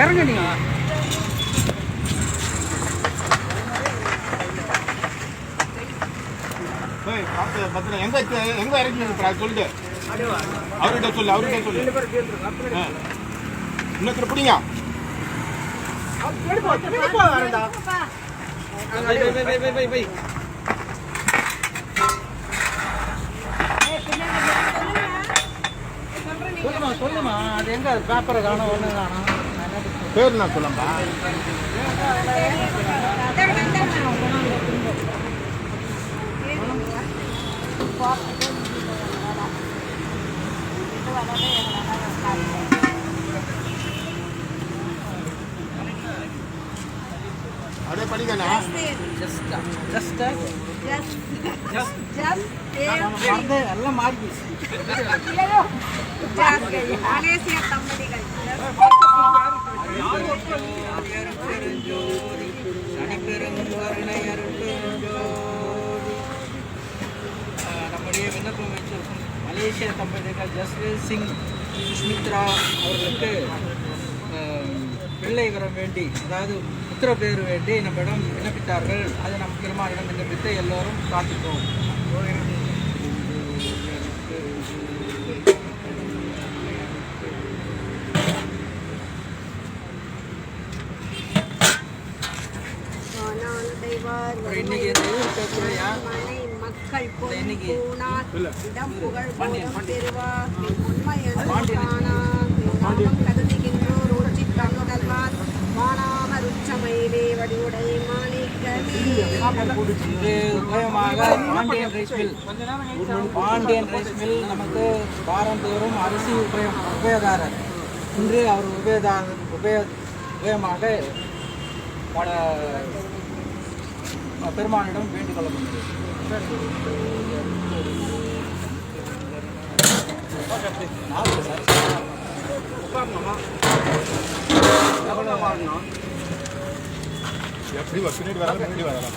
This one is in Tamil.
இறங்க நீங்க எங்க இறக்கி சொல்லிட்டு அவர்கிட்ட சொல்லு இன்னொருத்தர் பிடிங்க சொல்லுமா அது எங்க பேப்பரை காணும் ஒண்ணு காணும் பேர் நான் சொல்லம்பா அப்படியே படிக்கண்ணா எல்லாம் மாறி நம்முடைய விண்ணப்பம் வச்சிருக்கும் மலேசிய தம்பதிகள் ஜஸ்வீர் சிங் சுஷ்மித்ரா அவர்களுக்கு பிள்ளை வரம் வேண்டி அதாவது புத்திர பேர் வேண்டி நம்மிடம் விண்ணப்பித்தார்கள். அதை நம் பெருமானிடம் விண்ணப்பித்து எல்லோரும் காத்துக்கிறோம். இன்னைக்கு பாண்டியன் ரைஸ் மில் நமக்கு வாரந்தோறும் அரிசி உபயதாரர். இன்று அவர் உபயமாக பெருமானிடம் வேண்டிக் கொள்ள முடியும். எப்படி பின்னாடி வர பின்னாடி வரலாம்